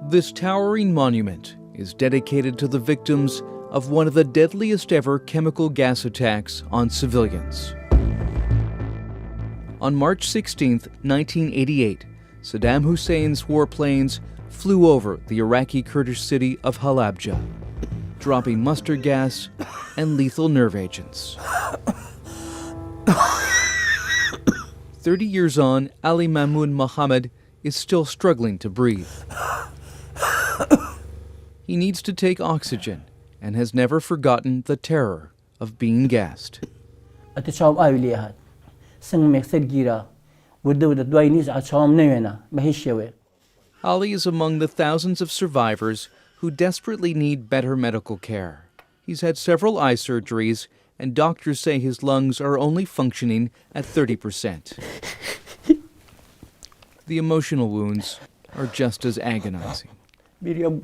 This towering monument is dedicated to the victims of one of the deadliest ever chemical gas attacks on civilians. On March 16, 1988, Saddam Hussein's warplanes flew over the Iraqi Kurdish city of Halabja, dropping mustard gas and lethal nerve agents. 30 years on, Ali Mahmoud Mohammed is still struggling to breathe. He needs to take oxygen and has never forgotten the terror of being gassed. Ali is among the thousands of survivors who desperately need better medical care. He's had several eye surgeries, and doctors say his lungs are only functioning at 30%. The emotional wounds are just as agonizing. The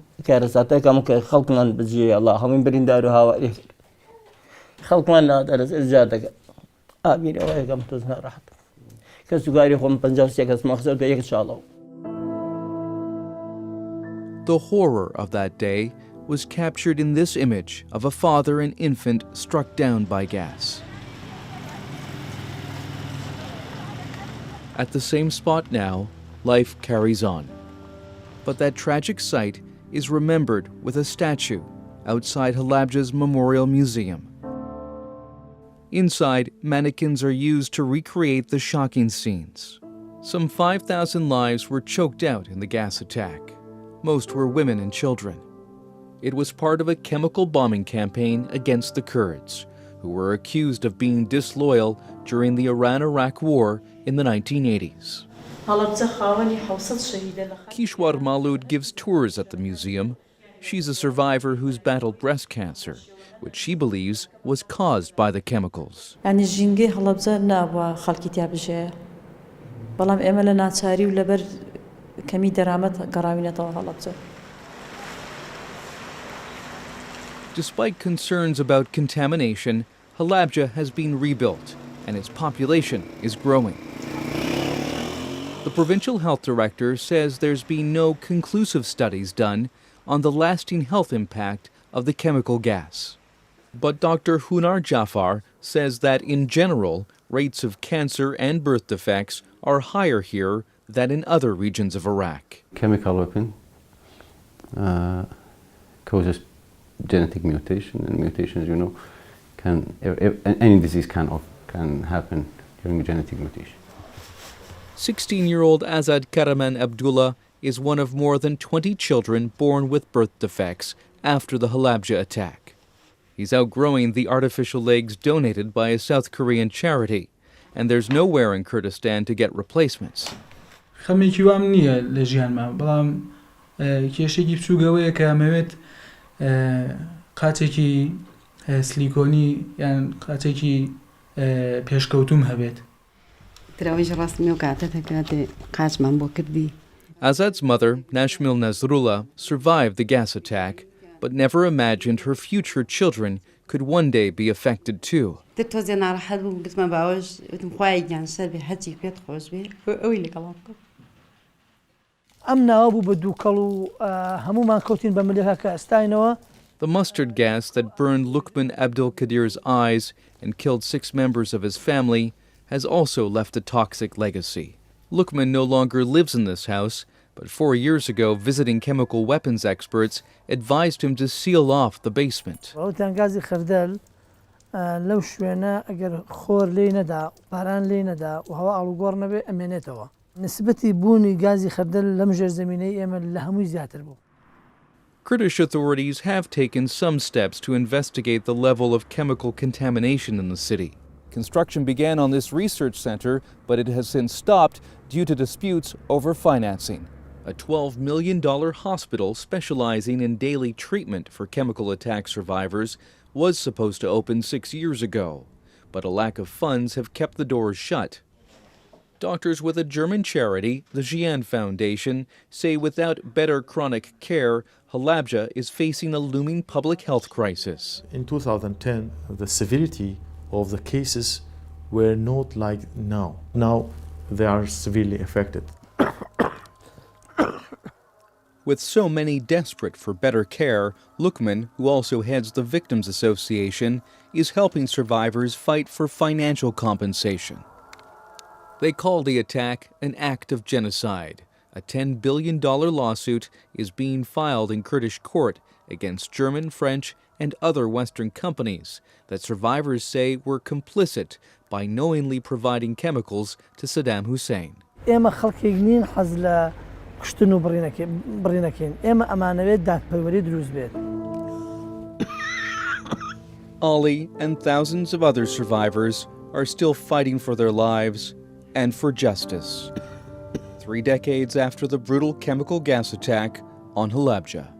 horror of that day was captured in this image of a father and infant struck down by gas. At the same spot now, life carries on. But that tragic sight is remembered with a statue outside Halabja's Memorial Museum. Inside, mannequins are used to recreate the shocking scenes. Some 5,000 lives were choked out in the gas attack. Most were women and children. It was part of a chemical bombing campaign against the Kurds, who were accused of being disloyal during the Iran-Iraq War in the 1980s. Kishwar Maulud gives tours at the museum. She's a survivor who's battled breast cancer, which she believes was caused by the chemicals. Despite concerns about contamination, Halabja has been rebuilt and its population is growing. The provincial health director says there's been no conclusive studies done on the lasting health impact of the chemical gas. But Dr. Hunar Jafar says that in general, rates of cancer and birth defects are higher here than in other regions of Iraq. Chemical weapon causes genetic mutation, and mutations, you know, any disease can happen during genetic mutation. 16-year-old Azad Karaman Abdullah is one of more than 20 children born with birth defects after the Halabja attack. He's outgrowing the artificial legs donated by a South Korean charity, and there's nowhere in Kurdistan to get replacements. Azad's mother, Nashmil Nazrullah, survived the gas attack, but never imagined her future children could one day be affected too. The mustard gas that burned Luqman Abdul Qadir's eyes and killed 6 members of his family has also left a toxic legacy. Luqman no longer lives in this house, but 4 years ago, visiting chemical weapons experts advised him to seal off the basement. Kurdish authorities have taken some steps to investigate the level of chemical contamination in the city. Construction began on this research center, but it has since stopped due to disputes over financing. A $12 million hospital specializing in daily treatment for chemical attack survivors was supposed to open 6 years ago, but a lack of funds have kept the doors shut. Doctors with a German charity, the Jian Foundation, say without better chronic care, Halabja is facing a looming public health crisis. In 2010, the severity of the cases were not like now. Now they are severely affected. With so many desperate for better care, Lukman, who also heads the Victims Association, is helping survivors fight for financial compensation. They call the attack an act of genocide. A $10 billion lawsuit is being filed in Kurdish court against German, French, and other Western companies that survivors say were complicit by knowingly providing chemicals to Saddam Hussein. ئێمە خەڵکێک نین حەز لە کوشتن و بڕی نەکەین ئێمە ئەمانەوێت دادپەروەری دروست بێت. Ali and thousands of other survivors are still fighting for their lives and for justice. 3 decades after the brutal chemical gas attack on Halabja.